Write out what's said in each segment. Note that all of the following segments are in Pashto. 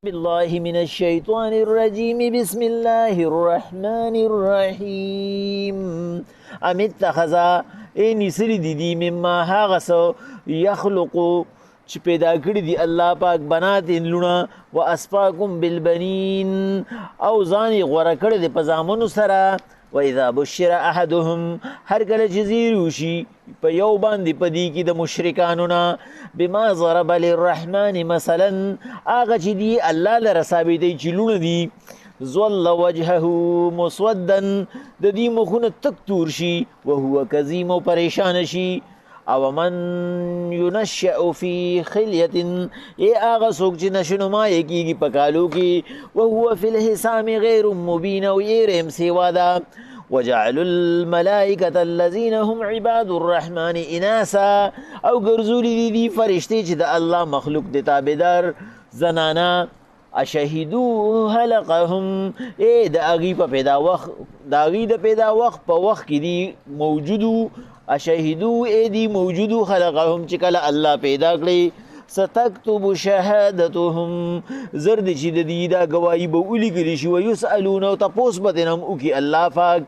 بالله من الشيطان الرجيم بسم الله الرحمن الرحيم ام اتخذ ان سری دی مما هاغسو يخلقو چې پیدا کړی دی الله پاک بنات لونه و اسفاکم بالبنین او ځان غوړه کړی دی په زامنو سره و اذا بشر احدهم هر کله چې زیر وشي په یو باندې پدې کې د مشرکانو نه بما ضرب للرحمن مثلا هغه چې دی الله لره ثابتې چې لونه دي ظل وجهه مسودا د دې مخونه تک تور شي وهو کظیم او پریشان شي او من ينشأ في خلية ای آغا سوک چی نشنما یکیگی پکالو کی وهو في الحسام غیر مبین او ای رحم سیوادا وجعلوا الملائكة الذين هم عباد الرحمن اناسا او گرزولی دی فرشتی چی دا اللہ مخلوق دی تابدار زنانا اشهدو حلقهم ای دا اغی پا پیدا وقت دا اغی دا پیدا وقت پا وقت کی دی موجودو اشهدو ایدی موجودو خلقهم چکل اللہ پیدا کلی ستکتب شهادتهم زرد چی دی دا گواہی با اولی کلیشی و یسألون و تپوس بدنم اوکی اللہ فاک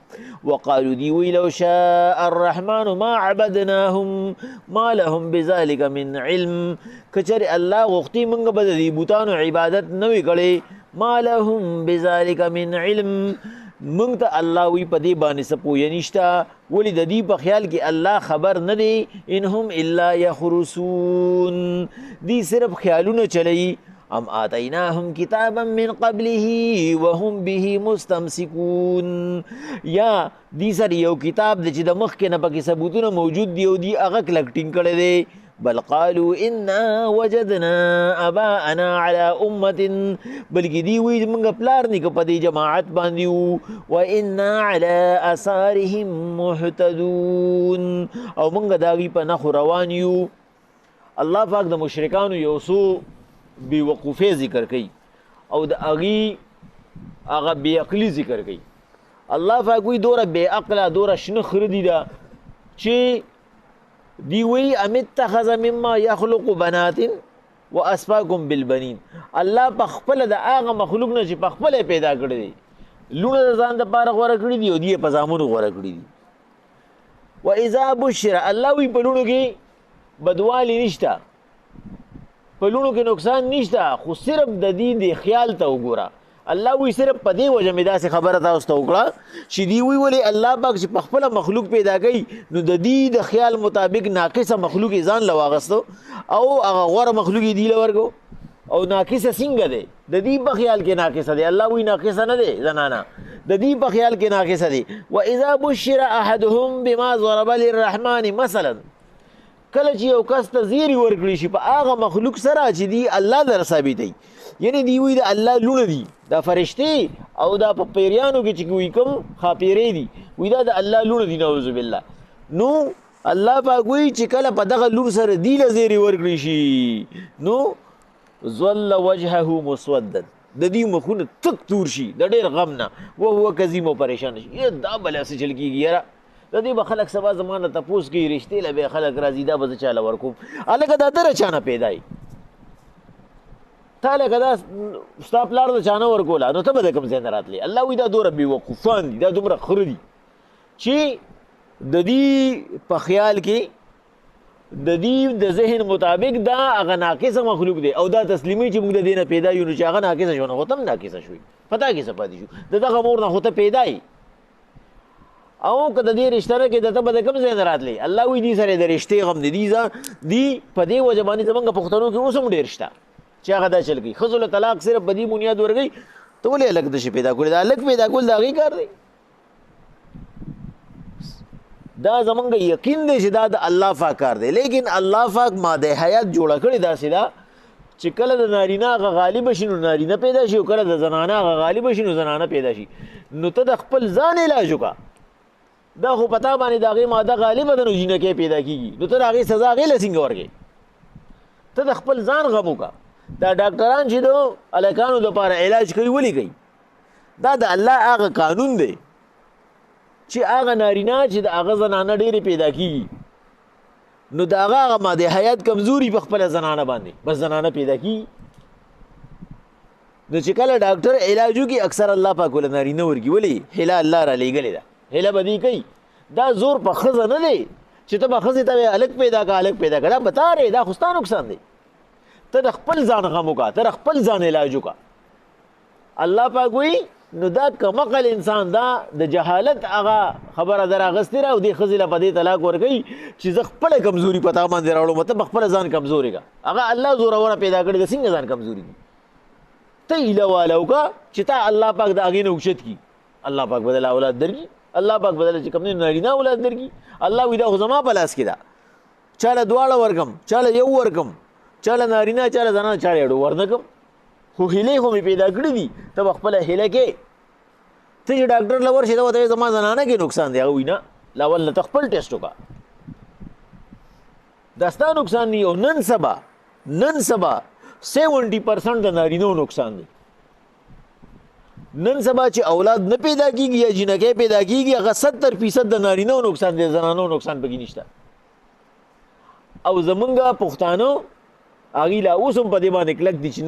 وقالو دی وی لو شاء الرحمن ما عبدناهم ما لهم بذالک من علم کچر اللہ غختی منگ بد دی بوتانو عبادت نوی کلی ما لهم بذالک من علم منگ تا اللہ وی پدی بانی سپو ینشتا ولی دا دی پا خیال کی اللہ خبر ندی انہم الا یخرسون دی صرف خیالون چلی ام آتیناهم کتابا من قبله وهم به مستمسکون یا دی سر یو کتاب دی چی دا مخ کے نپا کی ثبوتون موجود دی و دی اغک لگٹنگ کرے دے بل قالوا انا وجدنا اباءنا على امه بلکې دی وی موږ پلار نه کپدی جماعت باندې و انا على اثارهم مهتدون او موږ داغي په نخ روان یو الله پاک د مشرکانو یو سو بی وقوفه ذکر کوي او د اغي هغه بی عقلی ذکر کوي الله پاک وی دوره بی عقل دوره شنه خردی دا چې دی وی امتخذ مما یخلق بنات و اسفاکم بالبنین الله پخپل د هغه مخلوق نه چې پخپل پیدا کړی دی لونه د ځان د پاره غوړه کړی دی او دی په زامنو غوړه کړی دی و اذا بشر الله وی په لونو کې بدوالی نشته په لونو کې نقصان نشته خو صرف د دې د خیال ته وګوره الله وی صرف په دې وجه مې داسې خبره تاسو ته وکړه چې دی وی ولی الله پاک چې په خپل مخلوق پیدا کوي نو د دې د خیال مطابق ناقصه مخلوق ځان لواغستو او هغه غوړه مخلوق دی لورګو او ناقصه څنګه دی د دې په خیال کې ناقصه دی الله وی ناقصه نه دی زنانا د دې په خیال کې ناقصه دی و اذا بشر احدهم بما ضرب للرحمن مثلا کله چې یو کس ته زیری ورکړي شي په هغه مخلوق سره چې دی الله در ثابتوي یعنی دی وی د الله لونه دي دا فرشتي او دا په پیریانو کې چې کوي کوم خاپیری دي وی دا د الله لونه دي نعوذ بالله نو الله پاک وی چې کله په دغه لور سره دی لزیری ورکړي شي نو ظل وجهه مسودا د دې مخونه تک تور شي د ډېر غم نه او هو کظیم او پریشان شي دا بل څه چل کیږي یاره د دې به خلک سبا زمانه تپوس کوي رښتې له به خلک راځي دا به چاله ورکوم الګا دا در چانه پیدای تعالی کدا ستا پلار د چانه ورکولا نو ته به کوم ځای نه راتلی الله وی دا دور بي وقوفان دي دا دومره خردي چې د دې په خیال کې د دې د ذهن مطابق دا هغه ناقصه مخلوق دی او دا تسلیمي چې موږ د دینه پیدا یو چې هغه ناقصه شو نه هوتم ناقصه شوی پتا کې څه پاتې شو دغه مور نه هوته پیدای او کده دې رشتہ کې دته به کوم ځای نه راتلی الله وی دې سره د رشتې غم دي دی په دې وجبانی زمونږ پښتنو کې اوسم ډېر شته چې هغه دا چل کی خذل طلاق صرف بدی بنیاد ورګي ته ولې الګ د شي پیدا کول دا الګ پیدا کول دا غي کار دی دا زمونږ یقین دی چې دا د الله پاک کار دی لیکن الله پاک ماده حیات جوړ کړی دا سیدا چې کله د نارینه غالب شینو نارینه پیدا شي او کله د زنانه غالب شینو زنانه پیدا شي نو ته د خپل ځان علاج وکا دا خو پتا باندې دا غي ماده غالب د نوجینه کې پیدا کیږي نو ته هغه سزا غي لسنګ ورګي ته د خپل ځان غم وکا دا ډاکټران چې دو الکانو د لپاره علاج کوي ولي کوي دا د الله هغه قانون دی چې هغه نارینه چې د هغه زنانه ډېرې پیدا کیږي نو د هغه ماده حیات کمزوري په خپل زنانه باندې بس زنانه پیدا کیږي نو چې کله ډاکټر علاج وکړي اکثر الله پاک ول نارینه ورګي ولی هله الله را لېږلې ده هله بدی کوي دا زور په خزه نه دی چې ته به خزه ته الګ پیدا کا الګ پیدا کړه بتا رې دا خوستا نقصان دی ته خپل ځان غم وکا ته خپل ځان علاج وکا الله پاک وی نو دا کمقل انسان دا د جهالت هغه خبره دراغستې را او د خزله په دې طلاق ورګي چې ز خپل کمزوري پتا باندې راوړو مته خپل ځان کمزوري کا هغه الله زوره ور پیدا کړی د څنګه ځان کمزوري ته اله والو کا چې تا الله پاک د اگې نوښت کی الله پاک بدل اولاد درګي الله پاک بدل چې کوم نه نارینه اولاد درګي الله وی دا خو زما په لاس کې دا چاله دواړه ورکم چاله یو ورکم چاله نارینه چاله زنانه چاله اډو ورنکم خو هله خو می پیدا کړی دي ته خپل هله کې ته چې ډاکټر لور شي دا وته زما زنانه کې نقصان دی او نه لا ول ته خپل ټیسټ وکا داستا نقصان نه او نن سبا 70% د نارینو نقصان دی نن سبا چې اولاد نه پیدا کیږي یا جنکه پیدا کیږي هغه 70% د نارینو نقصان دی زنانو نقصان پکې نشته او زمونږه پښتانو اغي لا اوسم په دې باندې کلک دي چې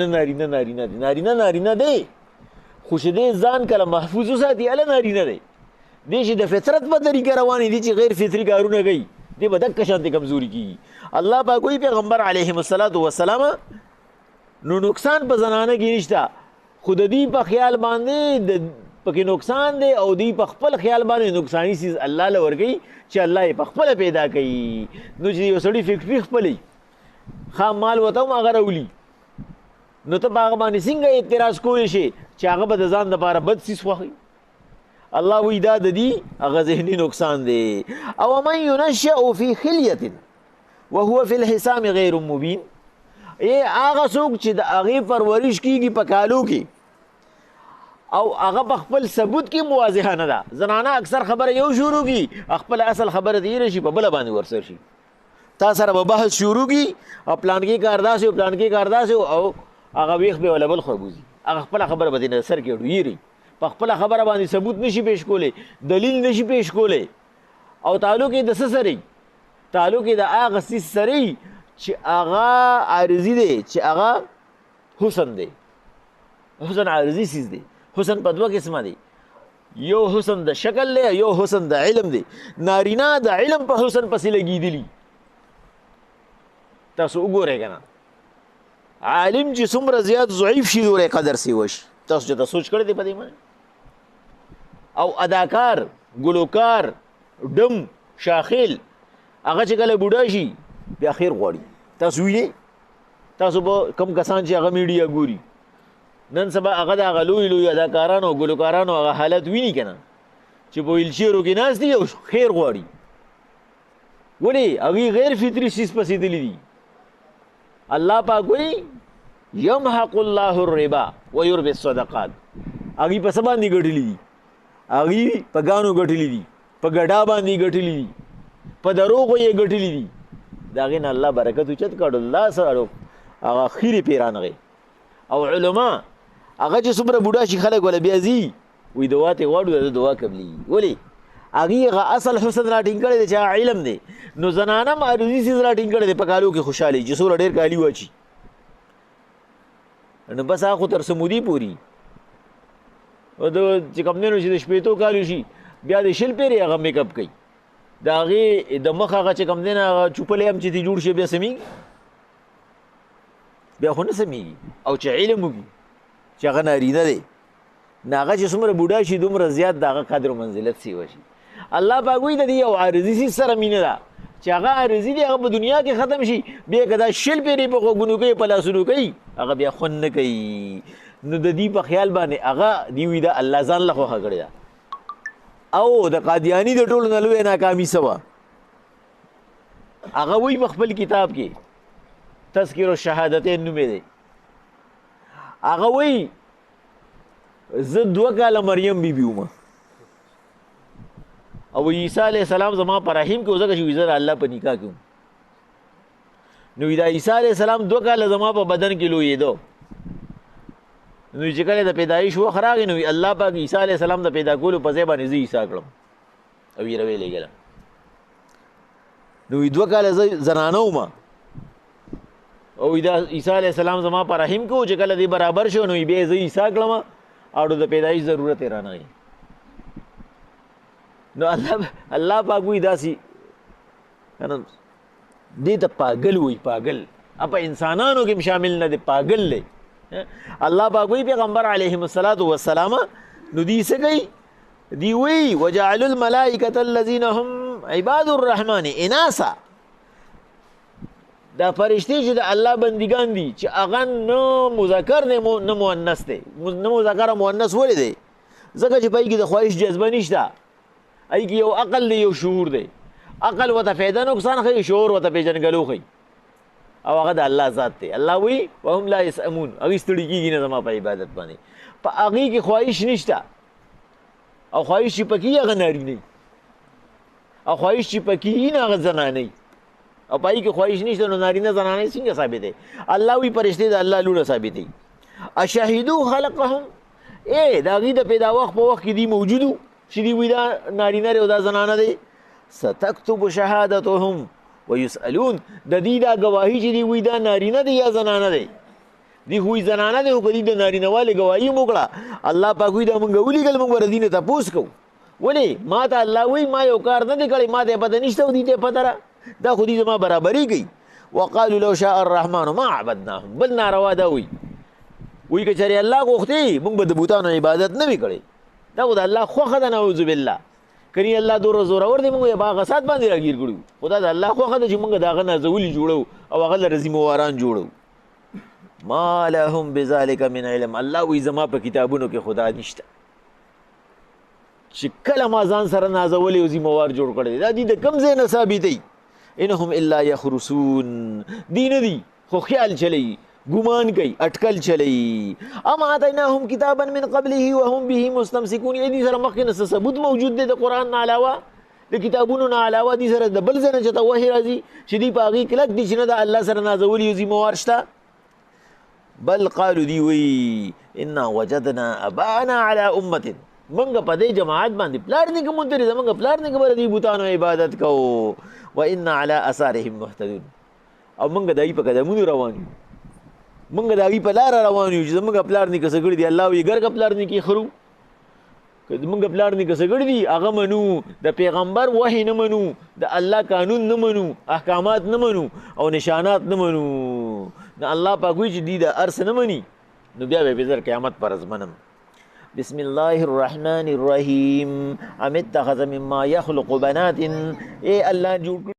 نارینه دی خو شه دې ځان کله محفوظ وساتي ال نارینه دی دې چې د فطرت په طریقه روانې دي چې غیر فطری کارونه کوي دې بدک شانتي کمزوري کیږي الله پاک کوئی پیغمبر علیه السلام نو نقصان په زنانه کې نشته خود دې په خیال باندې د پکې نقصان دی او دې په خپل خیال باندې نقصانی چیز الله لور کوي چې الله یې په خپل پیدا کوي نو چې یو سړی فیکټری خپلې خام مال وته ما غرولي نو ته باغ باندې څنګه اعتراض کولی شي چې هغه به د ځان لپاره بد سیس خوخي الله وی دا د دې هغه ذهني نقصان دی او من ينشأ في خلية وهو في الحسام غير مبين هغه څوک چې د هغې پرورش کېږي په کالو کې او هغه په خپل ثبوت کې مواضحه نه ده زنانه اکثر خبره یو شروع کی خپل اصل خبره تیره شي په بله باندې ورسر شي تا سره به بحث شروع کی او پلان کې کار داسې او هغه ویښ به ولا بل خوبوزي هغه خپل خبره به دې سر کې ډویری په خپل خبره باندې ثبوت نشي پیش کولی دلیل نشي پیش کولی او تعلق یې د څه سره تعلق یې د هغه څیز سره چې هغه عارضي دی چې هغه حسن دی حسن عارضي څیز دی حسن په دوه قسمه دی یو حسن د شکل دی یو حسن د علم دی نارینه د علم په حسن پسې لګېدلي تاسو وګورئ که نه عالم چې څومره زیات ضعیف شي دوره قدر سی وشي تاسو چې سوچ کړی دی په دې باندې او اداکار ګلوکار ډم شاخیل هغه چې کله بوډا شي بیا خیر غواړي تاسو وینئ تاسو به کم کسان چې هغه میډیا ګوري نن سبا هغه د هغه لوی اداکارانو او ګلوکارانو هغه حالت ویني که نه چې په ویلچیرو کې ناست دي او خیر غواړي ولې هغوی غیر فطري څیز پسې تللي دي الله پاک وایي یمحق الله الربا ویربي الصدقات هغوی په څه باندې ګټلي دي هغوی په ګانو ګټلي دي په ګډا باندې ګټلي دي په دروغو یې ګټلي دي د هغې نه الله برکت اوچت کړ الله سره هغه خیرې پیرانغې او علما هغه چې څومره بوډا شي خلک ولا بیا ځي وایي دعا ترې غواړو د دعا قبلېږي ولې هغې هغه اصل حسن را ټینګ کړی دی چې هغه علم دی نو زنانه هم عروضي څیز را ټینګ کړی دی په کالو کې خوشحالي چې څومره ډېر کالي واچي نو بس هغه خو تر سمودي پوري چې کوم دی نو چې د شپېتو کالو شي بیا د شل پیرې هغه میک اپ کوي د هغې د مخ هغه چې کوم دی نه هغه چوپلی هم چې دې جوړ شي بیا سمیږي بیا خو نه سمیږي او چې علم وکړي چې هغه نارینه دی نه هغه چې څومره بوډا شي دومره زیات د هغه قدر و منزلت سیوه شي الله پاک وایي د دې یو عارضي څیز سره مینه ده چې هغه عارضي دی هغه په دنیا کې ختم شي بیا که دا شل پیرې په غوږونو کوي په لاسونو کوي هغه بیا خوند نه کوي نو د دې په خیال باندې هغه دې وایي دا الله ځان له خوښه کړې ده او د قادیاني د ټولو نه لویه ناکامي څه وه هغه وایي په خپل کتاب کې تذکر الشهادتین نومې دی هغه وایي زه 2 کاله مریم بی بی ومه او عیسی علیه السلام زما په رحم کې ځکه چې زه د الله په نکاح کې وم نو دا عیسی علیه السلام 2 کاله زما په بدن کې لویېدو نو چې کله د پیدایش وخت راغی نو الله پاک عیسی علیه السلام د پیدا کولو په ځای باندې زه عیسی کړم او یې راویلېږلم نو 2 کاله زه زنانه ومه او دا عیسی علیہ السلام زما پر رحم کو چې کله دی برابر شو نو به زه عیسی کړم او د پیدایش ضرورت یې رانه نو الله پاک وی داسي کنه دې ته پاگل وی پاگل اپا انسانانو کې شامل نه دی پاگل دی الله پاک وی پیغمبر علیهم الصلاۃ والسلام نو دی څه کوي دی وی وجعلوا الملائکه الذين هم عباد الرحمن اناسا دا فرشتي چې د الله بندگان دي چې هغه نه مذکر نه مؤنث دي نه مذکر مؤنث ولې دي ځکه چې پای کې د خواهش جذبه نشته ای کې یو عقل دی یو شعور دی عقل وته فایده نقصان خي شعور وته پیژنګلو خي او هغه د الله ذات دی الله وی وهم لا يسأمون هغه ستړي کېږي نه زما په عبادت باندې په هغه کې خواهش نشته او خواهش چې پکې هغه ناری نه او خواهش چې پکې نه هغه زنانه او پای کې خواهش نشته نو نارینه زنانه څنګه ثابت دی الله وی پرشتي د الله لونه ثابت دی اشهدوا خلقهم دا غي د پیدا وخت په وخت کې دی موجودو چې دی وی دا نارینه او دا زنانه دی ستكتب شهادتهم ويسألون د دې دا گواهی چې دی وی دا نارینه دی یا زنانه دی دی وی زنانه دی او کدی د نارینه والے گواهی موکړه الله پاک وی دا مونږ ولېګل مونږ ردینه تاسو کو ولی ما ته الله وی ما یو کار نه دی کړی ما ته پته نشته و دې ته پته را دا خو دې زما برابرۍ کوي وقالوا لو شاء الرحمن ما عبدناهم بل ناروا دا وی که چېرې الله غوښتي موږ به د بوتانو عبادت نه وي کړی دا خو د الله خوښه ده نعوذ بالله کني الله دوره زورور دی موږ یې په هغه سات باندې راګیر کړو خدا د الله خوښه ده چې موږ د هغه نازولي جوړو او هغه له ذمواران جوړو ما لهم بذلك من علم الله وی زما په کتابونو کې خدا نشته چې کله ما ځان سره نازولي او ذموار جوړ کړی دا دې د کم ځای نه ثابتوي انهم الا يخرسون دین دی خو خیال چلی گمان کوي اٹکل چلی اما اتیناهم کتابا من قبله وهم به مستمسكون دې سره مخکې ثبوت موجود دی د قران نه علاوه د کتابونو نه علاوه دې سره د بل ځای چته وحی راځي چې دی پاغي کلک دي چې نه د الله سره نازولي ذموار شته بل قالوا دی وی ان وجدنا ابانا على امه منګه په دې جماعت باندې پلار نه کوم درې زمونږ پلار نه کوم دې بوتانو عبادت کو و ان على اثارهم مهتدون او منګه دای په قدمونو روان یو منګه دای په لار روان یو چې زمونږ پلار نه کسګړي دی الله وی ګر پلار نه کی خرو که زمونږ پلار نه کسګړي دی هغه منو د پیغمبر وحی نه منو د الله قانون نه منو احکامات نه منو او نشانات نه منو نه الله پاک وی چې دی د ارس نه مني نو بیا به زر قیامت پر ازمنم بسم الله الرحمن الرحیم ام اتخذ مما يخلق بنات اے الله جوړ